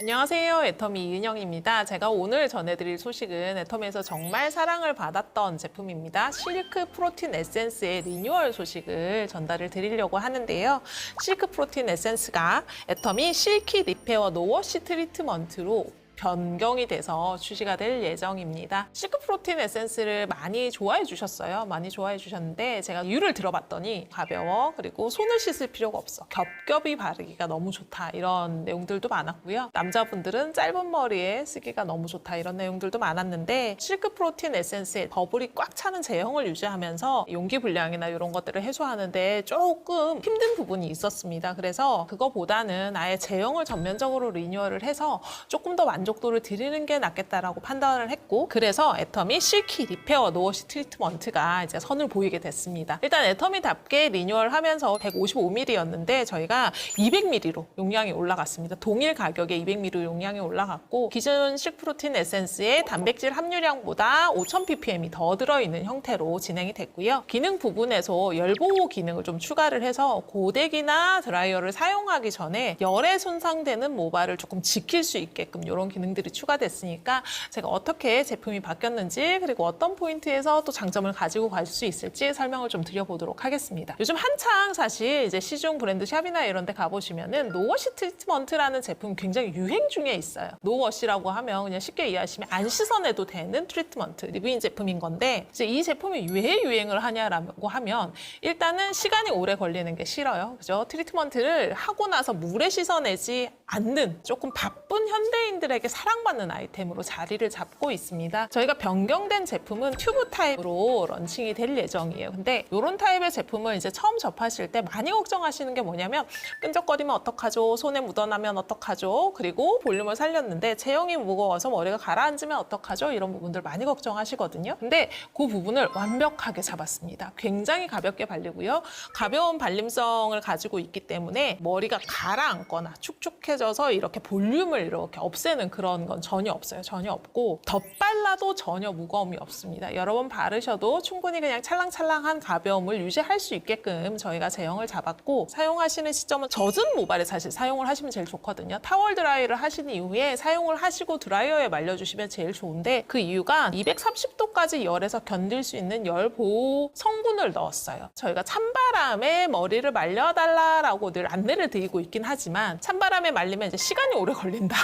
안녕하세요. 애터미 이은영입니다. 제가 오늘 전해드릴 소식은 애터미에서 정말 사랑을 받았던 제품입니다. 실크 프로틴 에센스의 리뉴얼 소식을 전달을 드리려고 하는데요. 실크 프로틴 에센스가 애터미 실키 리페어 노워시 트리트먼트로 변경이 돼서 출시가 될 예정입니다. 실크 프로틴 에센스를 많이 좋아해 주셨어요. 많이 좋아해 주셨는데 제가 이유를 들어봤더니 가벼워, 그리고 손을 씻을 필요가 없어, 겹겹이 바르기가 너무 좋다, 이런 내용들도 많았고요. 남자분들은 짧은 머리에 쓰기가 너무 좋다, 이런 내용들도 많았는데 실크 프로틴 에센스의 버블이 꽉 차는 제형을 유지하면서 용기 불량이나 이런 것들을 해소하는데 조금 힘든 부분이 있었습니다. 그래서 그거보다는 아예 제형을 전면적으로 리뉴얼을 해서 조금 더 만족도를 드리는 게 낫겠다라고 판단을 했고, 그래서 애터미 실키 리페어 노워시 트리트먼트가 이제 선을 보이게 됐습니다. 일단 애터미답게 리뉴얼하면서 155ml였는데 저희가 200ml로 용량이 올라갔습니다. 동일 가격에 200ml 용량이 올라갔고, 기존 실크프로틴 에센스의 단백질 함유량보다 5000ppm이 더 들어있는 형태로 진행이 됐고요. 기능 부분에서 열보호 기능을 좀 추가를 해서 고데기나 드라이어를 사용하기 전에 열에 손상되는 모발을 조금 지킬 수 있게끔 이런 기능들이 추가됐으니까 제가 어떻게 제품이 바뀌었는지, 그리고 어떤 포인트에서 또 장점을 가지고 갈 수 있을지 설명을 좀 드려보도록 하겠습니다. 요즘 한창 사실 이제 시중 브랜드 샵이나 이런 데 가보시면은 노워시 트리트먼트라는 제품이 굉장히 유행 중에 있어요. 노워시라고 하면 그냥 쉽게 이해하시면 안 씻어내도 되는 트리트먼트, 리브인 제품인 건데, 이제 이 제품이 왜 유행을 하냐라고 하면 일단은 시간이 오래 걸리는 게 싫어요. 그죠? 트리트먼트를 하고 나서 물에 씻어내지 않는 조금 바쁜 현대인들에게 사랑받는 아이템으로 자리를 잡고 있습니다. 저희가 변경된 제품은 튜브 타입으로 런칭이 될 예정이에요. 근데 이런 타입의 제품을 이제 처음 접하실 때 많이 걱정하시는 게 뭐냐면, 끈적거리면 어떡하죠? 손에 묻어나면 어떡하죠? 그리고 볼륨을 살렸는데 체형이 무거워서 머리가 가라앉으면 어떡하죠? 이런 부분들 많이 걱정하시거든요. 근데 그 부분을 완벽하게 잡았습니다. 굉장히 가볍게 발리고요. 가벼운 발림성을 가지고 있기 때문에 머리가 가라앉거나 축축해져서 이렇게 볼륨을 이렇게 없애는 그런 건 전혀 없어요. 전혀 없고, 덧발라도 전혀 무거움이 없습니다. 여러 번 바르셔도 충분히 그냥 찰랑찰랑한 가벼움을 유지할 수 있게끔 저희가 제형을 잡았고, 사용하시는 시점은 젖은 모발에 사실 사용을 하시면 제일 좋거든요. 타월 드라이를 하신 이후에 사용을 하시고 드라이어에 말려주시면 제일 좋은데, 그 이유가 230도까지 열에서 견딜 수 있는 열 보호 성분을 넣었어요. 저희가 찬바람에 머리를 말려달라고 늘 안내를 드리고 있긴 하지만 찬바람에 말리면 이제 시간이 오래 걸린다.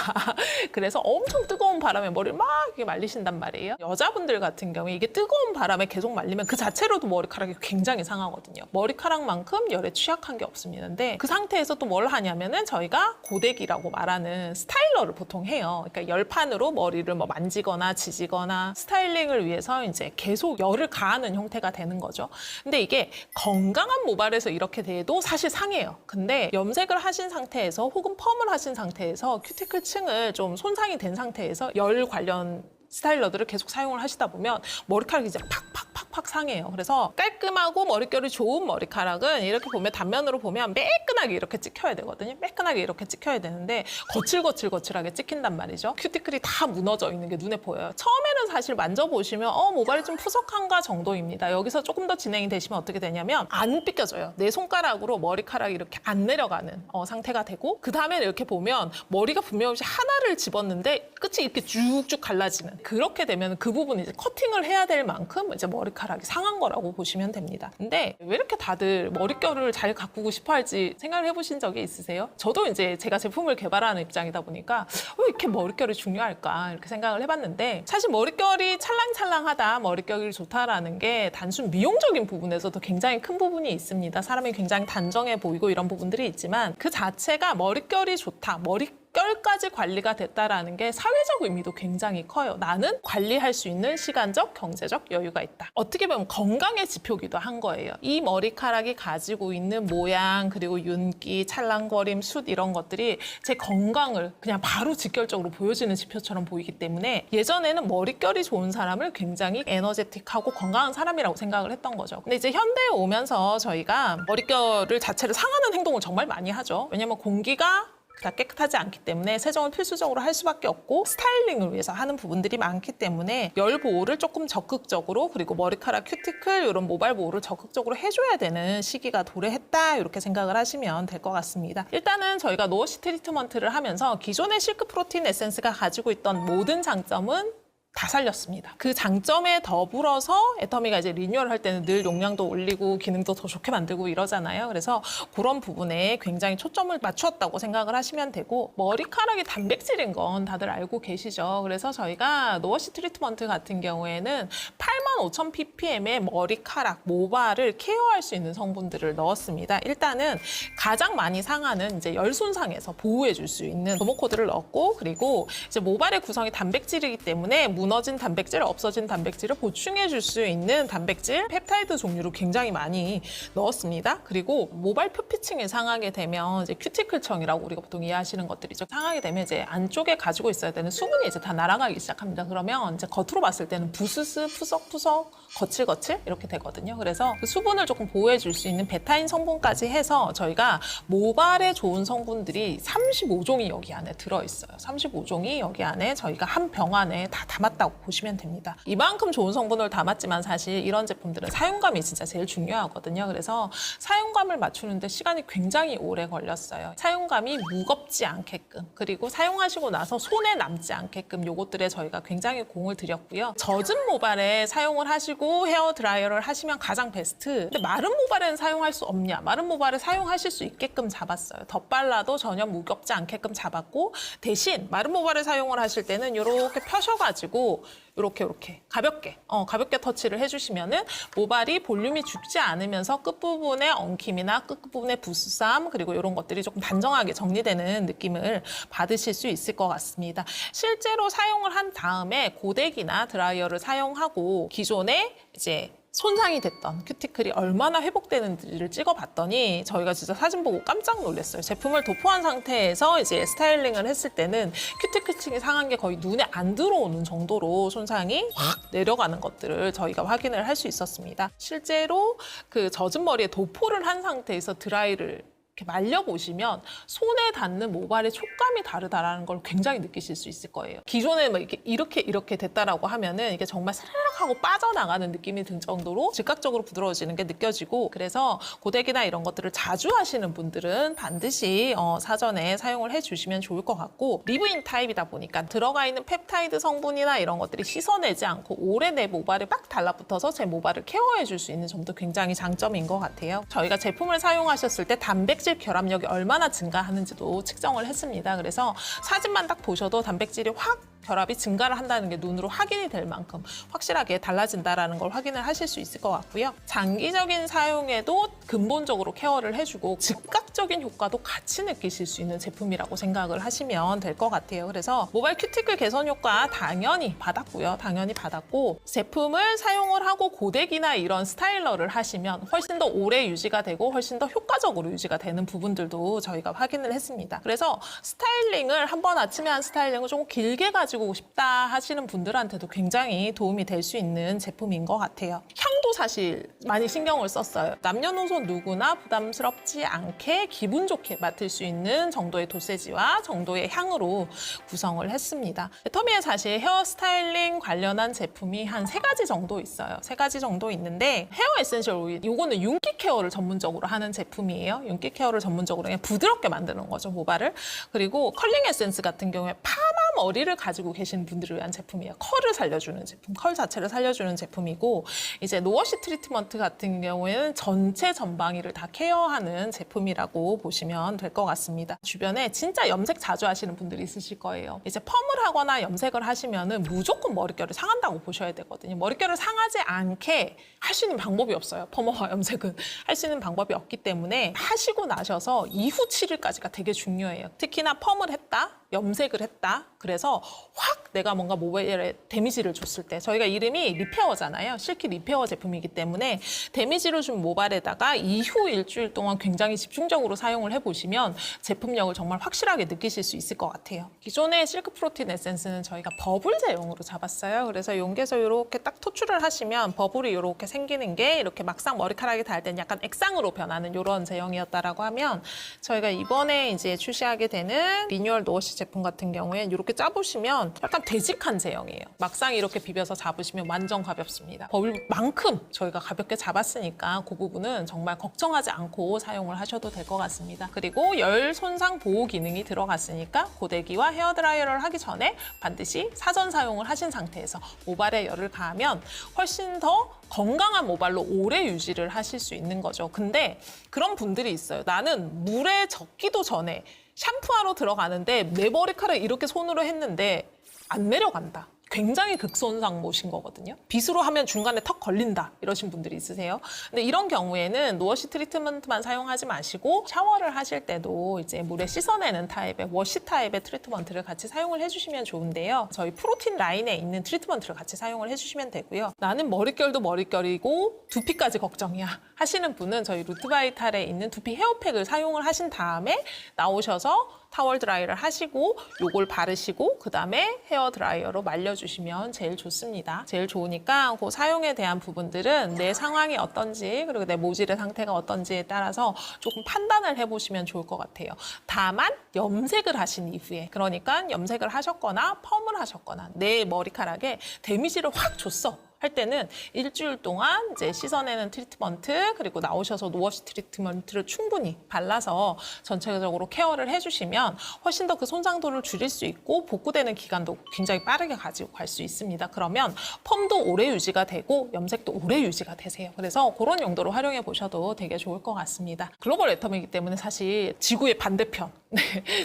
그래서 엄청 뜨거운 바람에 머리를 막 이렇게 말리신단 말이에요. 여자분들 같은 경우에 이게 뜨거운 바람에 계속 말리면 그 자체로도 머리카락이 굉장히 상하거든요. 머리카락만큼 열에 취약한 게 없습니다. 근데 그 상태에서 또 뭘 하냐면은 저희가 고데기라고 말하는 스타일러를 보통 해요. 그러니까 열판으로 머리를 뭐 만지거나 지지거나 스타일링을 위해서 이제 계속 열을 가하는 형태가 되는 거죠. 근데 이게 건강한 모발에서 이렇게 돼도 사실 상해요. 근데 염색을 하신 상태에서 혹은 펌을 하신 상태에서 큐티클 층을 좀 손상이 된 상태에서 열 관련 스타일러들을 계속 사용을 하시다 보면 머리카락이 이제 팍팍팍팍 상해요. 그래서 깔끔하고 머릿결이 좋은 머리카락은 이렇게 보면 단면으로 보면 매끈하게 이렇게 찍혀야 되거든요. 매끈하게 이렇게 찍혀야 되는데 거칠거칠하게 찍힌단 말이죠. 큐티클이 다 무너져 있는 게 눈에 보여요. 처음에는 사실 만져보시면 모발이 좀 푸석한가 정도입니다. 여기서 조금 더 진행이 되시면 어떻게 되냐면 안 삐껴져요. 내 손가락으로 머리카락이 이렇게 안 내려가는 상태가 되고, 그 다음에 이렇게 보면 머리가 분명히 하나를 집었는데 끝이 이렇게 쭉쭉 갈라지는, 그렇게 되면 그 부분 이제 커팅을 해야 될 만큼 이제 머리카락이 상한 거라고 보시면 됩니다. 근데 왜 이렇게 다들 머릿결을 잘 가꾸고 싶어 할지 생각을 해보신 적이 있으세요? 저도 이제 제가 제품을 개발하는 입장이다 보니까 왜 이렇게 머릿결이 중요할까 이렇게 생각을 해봤는데, 사실 머릿결이 찰랑찰랑하다, 머릿결이 좋다라는 게 단순 미용적인 부분에서도 굉장히 큰 부분이 있습니다. 사람이 굉장히 단정해 보이고 이런 부분들이 있지만 그 자체가 머릿결이 좋다, 머릿결까지 관리가 됐다라는 게 사회적 의미도 굉장히 커요. 나는 관리할 수 있는 시간적, 경제적 여유가 있다. 어떻게 보면 건강의 지표기도 한 거예요. 이 머리카락이 가지고 있는 모양, 그리고 윤기, 찰랑거림, 숱 이런 것들이 제 건강을 그냥 바로 직결적으로 보여지는 지표처럼 보이기 때문에 예전에는 머릿결이 좋은 사람을 굉장히 에너제틱하고 건강한 사람이라고 생각을 했던 거죠. 근데 이제 현대에 오면서 저희가 머릿결을 자체를 상하는 행동을 정말 많이 하죠. 왜냐면 공기가 다 깨끗하지 않기 때문에 세정을 필수적으로 할 수밖에 없고 스타일링을 위해서 하는 부분들이 많기 때문에 열 보호를 조금 적극적으로 그리고 머리카락, 큐티클 이런 모발 보호를 적극적으로 해줘야 되는 시기가 도래했다 이렇게 생각을 하시면 될 것 같습니다. 일단은 저희가 노워시 트리트먼트를 하면서 기존의 실크 프로틴 에센스가 가지고 있던 모든 장점은 다 살렸습니다. 그 장점에 더불어서 애터미가 이제 리뉴얼 할 때는 늘 용량도 올리고 기능도 더 좋게 만들고 이러잖아요. 그래서 그런 부분에 굉장히 초점을 맞추었다고 생각을 하시면 되고 머리카락이 단백질인 건 다들 알고 계시죠. 그래서 저희가 노워시 트리트먼트 같은 경우에는 85,000ppm의 머리카락, 모발을 케어할 수 있는 성분들을 넣었습니다. 일단은 가장 많이 상하는 이제 열 손상에서 보호해 줄 수 있는 도모코드를 넣었고 그리고 이제 모발의 구성이 단백질이기 때문에 무너진 단백질, 없어진 단백질을 보충해 줄 수 있는 단백질, 펩타이드 종류를 굉장히 많이 넣었습니다. 그리고 모발 표피층이 상하게 되면 이제 큐티클청이라고 우리가 보통 이해하시는 것들이죠. 상하게 되면 이제 안쪽에 가지고 있어야 되는 수분이 이제 다 날아가기 시작합니다. 그러면 이제 겉으로 봤을 때는 부스스, 푸석푸석, 거칠거칠 이렇게 되거든요. 그래서 그 수분을 조금 보호해 줄 수 있는 베타인 성분까지 해서 저희가 모발에 좋은 성분들이 35종이 여기 안에 들어있어요. 35종이 여기 안에 저희가 한 병 안에 다 담았다고 보시면 됩니다. 이만큼 좋은 성분을 담았지만 사실 이런 제품들은 사용감이 진짜 제일 중요하거든요. 그래서 사용감을 맞추는데 시간이 굉장히 오래 걸렸어요. 사용감이 무겁지 않게끔 그리고 사용하시고 나서 손에 남지 않게끔 요것들에 저희가 굉장히 공을 들였고요. 젖은 모발에 사용을 하시고 헤어 드라이어를 하시면 가장 베스트. 근데 마른 모발에는 사용할 수 없냐? 마른 모발에 사용하실 수 있게끔 잡았어요. 덧발라도 전혀 무겁지 않게끔 잡았고 대신 마른 모발에 사용을 하실 때는 이렇게 펴셔가지고 이렇게 가볍게 터치를 해주시면은 모발이 볼륨이 죽지 않으면서 끝부분의 엉킴이나 끝부분의 부스쌈 그리고 이런 것들이 조금 단정하게 정리되는 느낌을 받으실 수 있을 것 같습니다. 실제로 사용을 한 다음에 고데기나 드라이어를 사용하고 기존에 이제 손상이 됐던 큐티클이 얼마나 회복되는지를 찍어봤더니 저희가 진짜 사진 보고 깜짝 놀랐어요. 제품을 도포한 상태에서 이제 스타일링을 했을 때는 큐티클층이 상한 게 거의 눈에 안 들어오는 정도로 손상이 확 내려가는 것들을 저희가 확인을 할 수 있었습니다. 실제로 그 젖은 머리에 도포를 한 상태에서 드라이를 이렇게 말려보시면 손에 닿는 모발의 촉감이 다르다라는 걸 굉장히 느끼실 수 있을 거예요. 기존에 뭐 이렇게 됐다라고 하면은 이게 정말 사르륵 하고 빠져나가는 느낌이 들 정도로 즉각적으로 부드러워지는 게 느껴지고 그래서 고데기나 이런 것들을 자주 하시는 분들은 반드시 사전에 사용을 해주시면 좋을 것 같고 리브인 타입이다 보니까 들어가 있는 펩타이드 성분이나 이런 것들이 씻어내지 않고 오래 내 모발에 빡 달라붙어서 제 모발을 케어해 줄 수 있는 점도 굉장히 장점인 것 같아요. 저희가 제품을 사용하셨을 때 단백질 결합력이 얼마나 증가하는지도 측정을 했습니다. 그래서 사진만 딱 보셔도 단백질이 확 결합이 증가를 한다는 게 눈으로 확인이 될 만큼 확실하게 달라진다는 걸 확인을 하실 수 있을 것 같고요. 장기적인 사용에도 근본적으로 케어를 해주고 즉각적인 효과도 같이 느끼실 수 있는 제품이라고 생각을 하시면 될 것 같아요. 그래서 모발 큐티클 개선 효과 당연히 받았고요. 당연히 받았고 제품을 사용을 하고 고데기나 이런 스타일러를 하시면 훨씬 더 오래 유지가 되고 훨씬 더 효과적으로 유지가 되는 부분들도 저희가 확인을 했습니다. 그래서 스타일링을 한번 아침에 한 스타일링을 조금 길게 가지고 싶다 하시는 분들한테도 굉장히 도움이 될 수 있는 제품인 것 같아요. 향도 사실 많이 신경을 썼어요. 남녀노소 누구나 부담스럽지 않게 기분 좋게 맡을 수 있는 정도의 도세지와 정도의 향으로 구성을 했습니다. 애터미에 사실 헤어 스타일링 관련한 제품이 한 3가지 정도 있어요. 3가지 정도 있는데 헤어 에센셜 오일, 이거는 윤기 케어를 전문적으로 하는 제품이에요. 윤기 케어를 전문적으로 그냥 부드럽게 만드는 거죠, 모발을. 그리고 컬링 에센스 같은 경우에 파마 머리를 가지고 계신 분들을 위한 제품이에요. 컬을 살려주는 제품, 컬 자체를 살려주는 제품이고 이제 노워시 트리트먼트 같은 경우에는 전체 전방위를 다 케어하는 제품이라고 보시면 될 것 같습니다. 주변에 진짜 염색 자주 하시는 분들이 있으실 거예요. 이제 펌을 하거나 염색을 하시면은 무조건 머릿결이 상한다고 보셔야 되거든요. 머릿결을 상하지 않게 할 수 있는 방법이 없어요. 펌과 염색은 할 수 있는 방법이 없기 때문에 하시고 나셔서 이후 7일까지가 되게 중요해요. 특히나 펌을 했다, 염색을 했다, 그래서 확 내가 뭔가 모발에 데미지를 줬을 때 저희가 이름이 리페어잖아요. 실키 리페어 제품이기 때문에 데미지를 준 모발에다가 이후 일주일 동안 굉장히 집중적으로 사용을 해보시면 제품력을 정말 확실하게 느끼실 수 있을 것 같아요. 기존의 실크 프로틴 에센스는 저희가 버블 제형으로 잡았어요. 그래서 용기에서 이렇게 딱 토출을 하시면 버블이 이렇게 생기는 게 이렇게 막상 머리카락이 닿을 때는 약간 액상으로 변하는 이런 제형이었다라고 하면 저희가 이번에 이제 출시하게 되는 리뉴얼 노워시 제품 같은 경우엔 이렇게 짜보시면 약간 되직한 제형이에요. 막상 이렇게 비벼서 잡으시면 완전 가볍습니다. 버블만큼 저희가 가볍게 잡았으니까 그 부분은 정말 걱정하지 않고 사용을 하셔도 될 것 같습니다. 그리고 열 손상 보호 기능이 들어갔으니까 고데기와 헤어드라이어를 하기 전에 반드시 사전 사용을 하신 상태에서 모발에 열을 가하면 훨씬 더 건강한 모발로 오래 유지를 하실 수 있는 거죠. 근데 그런 분들이 있어요. 나는 물에 젖기도 전에 샴푸하러 들어가는데 내 머리카락 이렇게 손으로 했는데 안 내려간다. 굉장히 극손상모신 거거든요. 빗으로 하면 중간에 턱 걸린다 이러신 분들이 있으세요. 근데 이런 경우에는 노워시 트리트먼트만 사용하지 마시고 샤워를 하실 때도 이제 물에 씻어내는 타입의 워시 타입의 트리트먼트를 같이 사용을 해주시면 좋은데요. 저희 프로틴 라인에 있는 트리트먼트를 같이 사용을 해주시면 되고요. 나는 머릿결도 머릿결이고 두피까지 걱정이야 하시는 분은 저희 루트바이탈에 있는 두피 헤어팩을 사용을 하신 다음에 나오셔서 타월 드라이를 하시고 요걸 바르시고 그다음에 헤어 드라이어로 말려주시면 제일 좋습니다. 제일 좋으니까 그 사용에 대한 부분들은 내 상황이 어떤지 그리고 내 모질의 상태가 어떤지에 따라서 조금 판단을 해보시면 좋을 것 같아요. 다만 염색을 하신 이후에 그러니까 염색을 하셨거나 펌을 하셨거나 내 머리카락에 데미지를 확 줬어. 할 때는 일주일 동안 이제 씻어내는 트리트먼트 그리고 나오셔서 노워시 트리트먼트를 충분히 발라서 전체적으로 케어를 해주시면 훨씬 더 그 손상도를 줄일 수 있고 복구되는 기간도 굉장히 빠르게 가지고 갈 수 있습니다. 그러면 펌도 오래 유지가 되고 염색도 오래 유지가 되세요. 그래서 그런 용도로 활용해 보셔도 되게 좋을 것 같습니다. 글로벌 애텀이기 때문에 사실 지구의 반대편,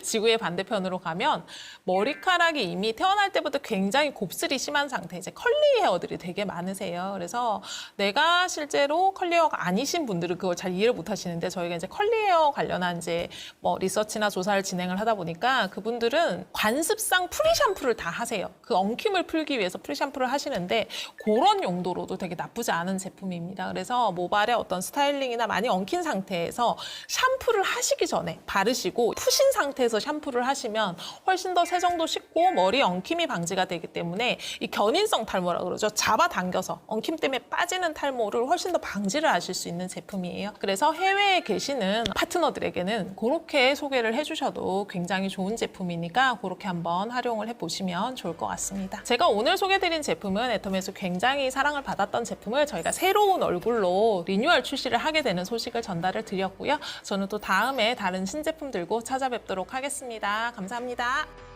지구의 반대편으로 가면 머리카락이 이미 태어날 때부터 굉장히 곱슬이 심한 상태, 이제 컬리 헤어들이 되게 많으세요. 그래서 내가 실제로 컬리 헤어가 아니신 분들은 그걸 잘 이해를 못 하시는데 저희가 이제 컬리 헤어 관련한 이제 뭐 리서치나 조사를 진행을 하다 보니까 그분들은 관습상 프리 샴푸를 다 하세요. 그 엉킴을 풀기 위해서 프리 샴푸를 하시는데 그런 용도로도 되게 나쁘지 않은 제품입니다. 그래서 모발의 어떤 스타일링이나 많이 엉킨 상태에서 샴푸를 하시기 전에 바르시고 푸신 상태에서 샴푸를 하시면 훨씬 더 세정도 쉽고 머리 엉킴이 방지가 되기 때문에 이 견인성 탈모라고 그러죠. 잡아당겨서 엉킴 때문에 빠지는 탈모를 훨씬 더 방지를 하실 수 있는 제품이에요. 그래서 해외에 계시는 파트너들에게는 그렇게 소개를 해주셔도 굉장히 좋은 제품이니까 그렇게 한번 활용을 해보시면 좋을 것 같습니다. 제가 오늘 소개드린 제품은 애텀에서 굉장히 사랑을 받았던 제품을 저희가 새로운 얼굴로 리뉴얼 출시를 하게 되는 소식을 전달을 드렸고요. 저는 또 다음에 다른 신제품 들고 찾아뵙도록 하겠습니다. 감사합니다.